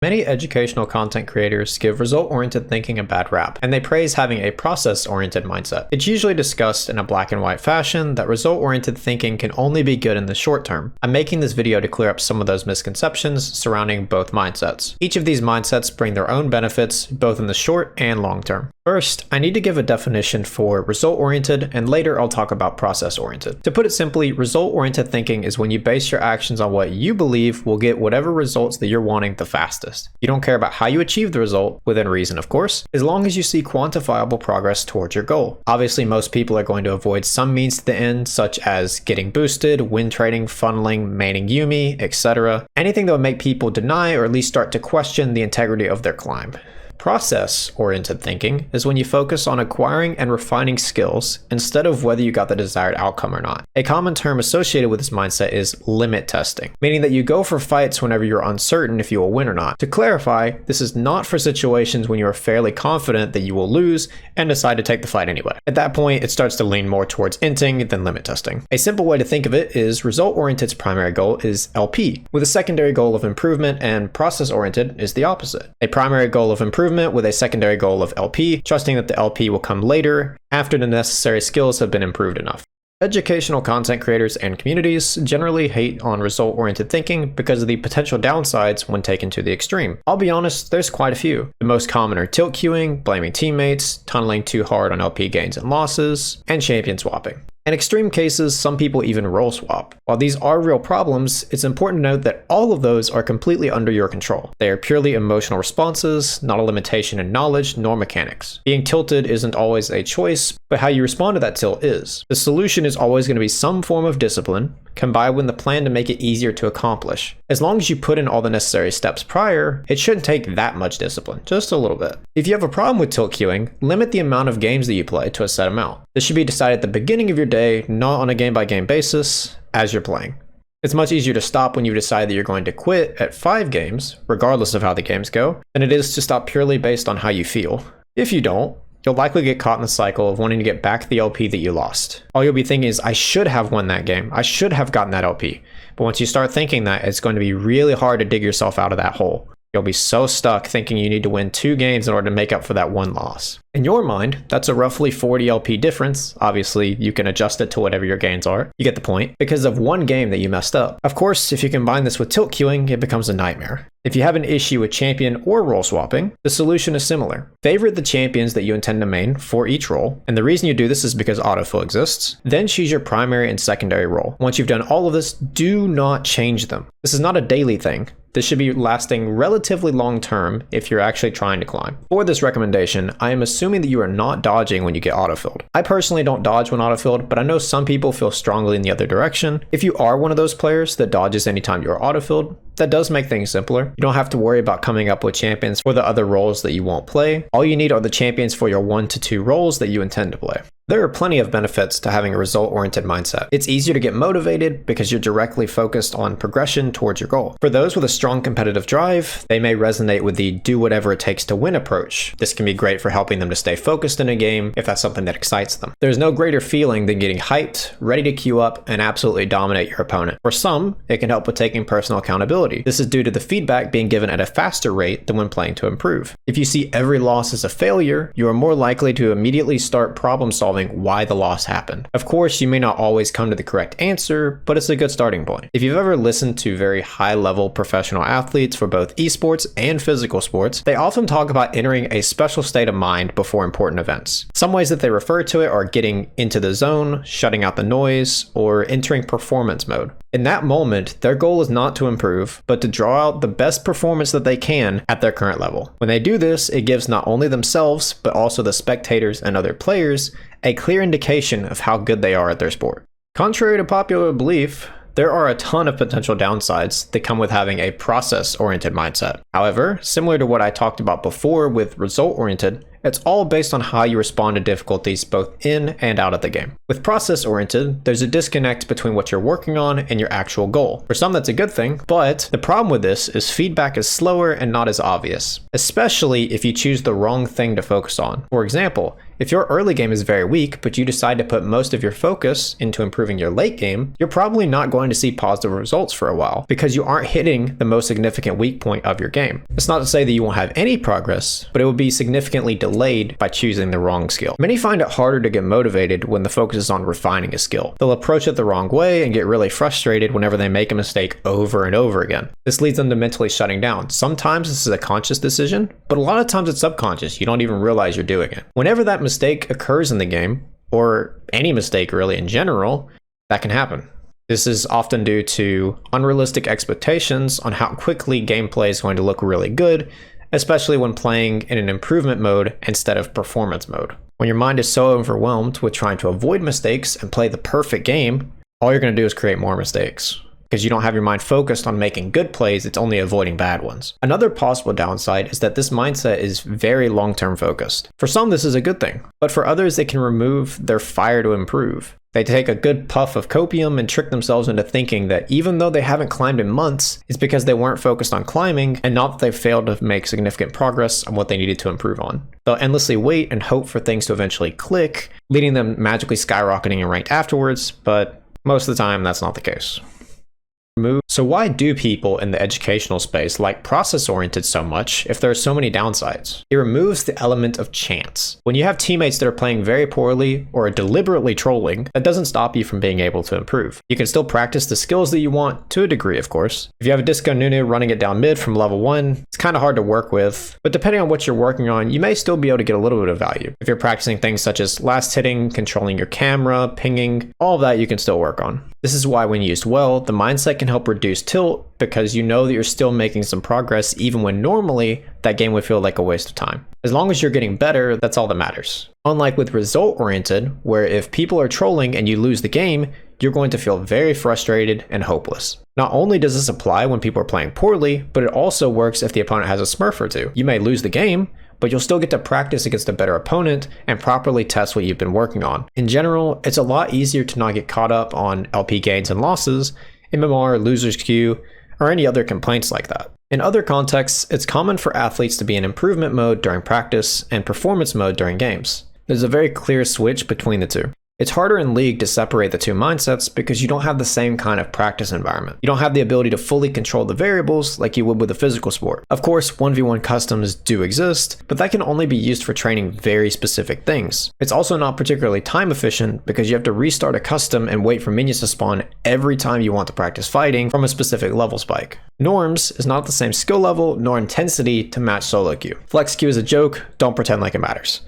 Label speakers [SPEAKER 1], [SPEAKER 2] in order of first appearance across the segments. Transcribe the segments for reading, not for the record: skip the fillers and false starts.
[SPEAKER 1] Many educational content creators give result-oriented thinking a bad rap, and they praise having a process-oriented mindset. It's usually discussed in a black and white fashion that result-oriented thinking can only be good in the short term. I'm making this video to clear up some of those misconceptions surrounding both mindsets. Each of these mindsets bring their own benefits, both in the short and long term. First, I need to give a definition for result-oriented, and later I'll talk about process-oriented. To put it simply, result-oriented thinking is when you base your actions on what you believe will get whatever results that you're wanting the fastest. You don't care about how you achieve the result, within reason of course, as long as you see quantifiable progress towards your goal. Obviously, most people are going to avoid some means to the end, such as getting boosted, win trading, funneling, maining Yumi, etc. Anything that would make people deny or at least start to question the integrity of their climb. Process-oriented thinking is when you focus on acquiring and refining skills instead of whether you got the desired outcome or not. A common term associated with this mindset is limit testing, meaning that you go for fights whenever you're uncertain if you will win or not. To clarify, this is not for situations when you are fairly confident that you will lose and decide to take the fight anyway. At that point, it starts to lean more towards inting than limit testing. A simple way to think of it is result-oriented's primary goal is LP, with a secondary goal of improvement, and process-oriented is the opposite. A primary goal of improvement with a secondary goal of LP, trusting that the LP will come later after the necessary skills have been improved enough. Educational content creators and communities generally hate on result-oriented thinking because of the potential downsides when taken to the extreme. I'll be honest, there's quite a few. The most common are tilt queuing, blaming teammates, tunneling too hard on LP gains and losses, and champion swapping. In extreme cases, some people even role swap. While these are real problems, it's important to note that all of those are completely under your control. They are purely emotional responses, not a limitation in knowledge nor mechanics. Being tilted isn't always a choice, but how you respond to that tilt is. The solution is always going to be some form of discipline, combined with the plan to make it easier to accomplish. As long as you put in all the necessary steps prior, it shouldn't take that much discipline, just a little bit. If you have a problem with tilt queuing, limit the amount of games that you play to a set amount. This should be decided at the beginning of your day, not on a game-by-game basis as you're playing. It's much easier to stop when you decide that you're going to quit at 5 games, regardless of how the games go, than it is to stop purely based on how you feel. If you don't, you'll likely get caught in the cycle of wanting to get back the LP that you lost. All you'll be thinking is, I should have won that game. I should have gotten that LP. But once you start thinking that, it's going to be really hard to dig yourself out of that hole. You'll be so stuck thinking you need to win 2 games in order to make up for that one loss. In your mind, that's a roughly 40 LP difference. Obviously, you can adjust it to whatever your gains are. You get the point. Because of one game that you messed up. Of course, if you combine this with tilt queuing, it becomes a nightmare. If you have an issue with champion or role swapping, the solution is similar. Favorite the champions that you intend to main for each role, and the reason you do this is because autofill exists. Then choose your primary and secondary role. Once you've done all of this, do not change them. This is not a daily thing. This should be lasting relatively long term if you're actually trying to climb. For this recommendation, I am assuming that you are not dodging when you get autofilled. I personally don't dodge when autofilled, but I know some people feel strongly in the other direction. If you are one of those players that dodges anytime you are autofilled, that does make things simpler. You don't have to worry about coming up with champions for the other roles that you won't play. All you need are the champions for your 1 to 2 roles that you intend to play. There are plenty of benefits to having a result-oriented mindset. It's easier to get motivated because you're directly focused on progression towards your goal. For those with a strong competitive drive, they may resonate with the do whatever it takes to win approach. This can be great for helping them to stay focused in a game if that's something that excites them. There's no greater feeling than getting hyped, ready to queue up, and absolutely dominate your opponent. For some, it can help with taking personal accountability. This is due to the feedback being given at a faster rate than when playing to improve. If you see every loss as a failure, you are more likely to immediately start problem solving why the loss happened. Of course, you may not always come to the correct answer, but it's a good starting point. If you've ever listened to very high-level professional athletes for both esports and physical sports, they often talk about entering a special state of mind before important events. Some ways that they refer to it are getting into the zone, shutting out the noise, or entering performance mode. In that moment, their goal is not to improve, but to draw out the best performance that they can at their current level. When they do this, it gives not only themselves, but also the spectators and other players a clear indication of how good they are at their sport. Contrary to popular belief, there are a ton of potential downsides that come with having a process-oriented mindset. However, similar to what I talked about before with result-oriented, it's all based on how you respond to difficulties both in and out of the game. With process-oriented, there's a disconnect between what you're working on and your actual goal. For some, that's a good thing, but the problem with this is feedback is slower and not as obvious, especially if you choose the wrong thing to focus on. For example, If your early game is very weak, but you decide to put most of your focus into improving your late game, you're probably not going to see positive results for a while because you aren't hitting the most significant weak point of your game. It's not to say that you won't have any progress, but it will be significantly delayed by choosing the wrong skill. Many find it harder to get motivated when the focus is on refining a skill. They'll approach it the wrong way and get really frustrated whenever they make a mistake over and over again. This leads them to mentally shutting down. Sometimes this is a conscious decision, but a lot of times it's subconscious. You don't even realize you're doing it. Whenever that mistake occurs in the game, or any mistake really in general, that can happen. This is often due to unrealistic expectations on how quickly gameplay is going to look really good, especially when playing in an improvement mode instead of performance mode. When your mind is so overwhelmed with trying to avoid mistakes and play the perfect game, all you're going to do is create more mistakes. Because you don't have your mind focused on making good plays, it's only avoiding bad ones. Another possible downside is that this mindset is very long-term focused. For some, this is a good thing, but for others, it can remove their fire to improve. They take a good puff of copium and trick themselves into thinking that even though they haven't climbed in months, it's because they weren't focused on climbing and not that they failed to make significant progress on what they needed to improve on. They'll endlessly wait and hope for things to eventually click, leading them magically skyrocketing in rank afterwards, but most of the time, that's not the case. So why do people in the educational space like process-oriented so much if there are so many downsides? It removes the element of chance. When you have teammates that are playing very poorly or are deliberately trolling, that doesn't stop you from being able to improve. You can still practice the skills that you want, to a degree of course. If you have a Disco Nunu running it down mid from level 1, it's kind of hard to work with, but depending on what you're working on, you may still be able to get a little bit of value. If you're practicing things such as last hitting, controlling your camera, pinging, all of that you can still work on. This is why when used well, the mindset can help reduce tilt because you know that you're still making some progress even when normally that game would feel like a waste of time. As long as you're getting better, that's all that matters. Unlike with result-oriented, where if people are trolling and you lose the game, you're going to feel very frustrated and hopeless. Not only does this apply when people are playing poorly, but it also works if the opponent has a smurf or two. You may lose the game, but you'll still get to practice against a better opponent and properly test what you've been working on. In general, it's a lot easier to not get caught up on LP gains and losses, MMR, loser's queue, or any other complaints like that. In other contexts, it's common for athletes to be in improvement mode during practice and performance mode during games. There's a very clear switch between the two. It's harder in League to separate the two mindsets because you don't have the same kind of practice environment. You don't have the ability to fully control the variables like you would with a physical sport. Of course, 1v1 customs do exist, but that can only be used for training very specific things. It's also not particularly time efficient because you have to restart a custom and wait for minions to spawn every time you want to practice fighting from a specific level spike. Norms is not the same skill level nor intensity to match solo queue. Flex queue is a joke, don't pretend like it matters.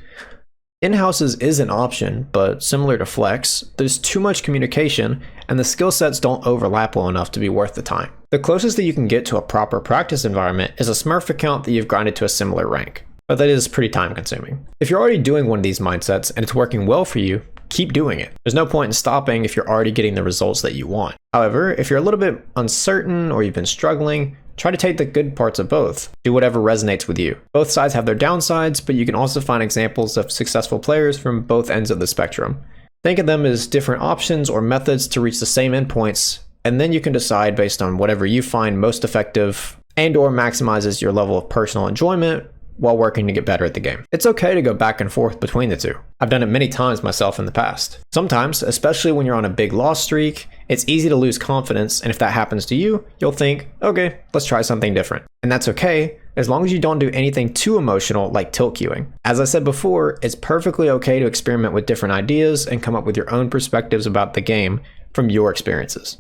[SPEAKER 1] In-houses is an option, but similar to Flex, there's too much communication and the skill sets don't overlap well enough to be worth the time. The closest that you can get to a proper practice environment is a Smurf account that you've grinded to a similar rank, but that is pretty time consuming. If you're already doing one of these mindsets and it's working well for you, keep doing it. There's no point in stopping if you're already getting the results that you want. However, if you're a little bit uncertain or you've been struggling, try to take the good parts of both. Do whatever resonates with you. Both sides have their downsides, but you can also find examples of successful players from both ends of the spectrum. Think of them as different options or methods to reach the same endpoints, and then you can decide based on whatever you find most effective and/or maximizes your level of personal enjoyment while working to get better at the game. It's okay to go back and forth between the two. I've done it many times myself in the past. Sometimes, especially when you're on a big loss streak, it's easy to lose confidence, and if that happens to you, you'll think, okay, let's try something different. And that's okay, as long as you don't do anything too emotional like tilt queuing. As I said before, it's perfectly okay to experiment with different ideas and come up with your own perspectives about the game from your experiences.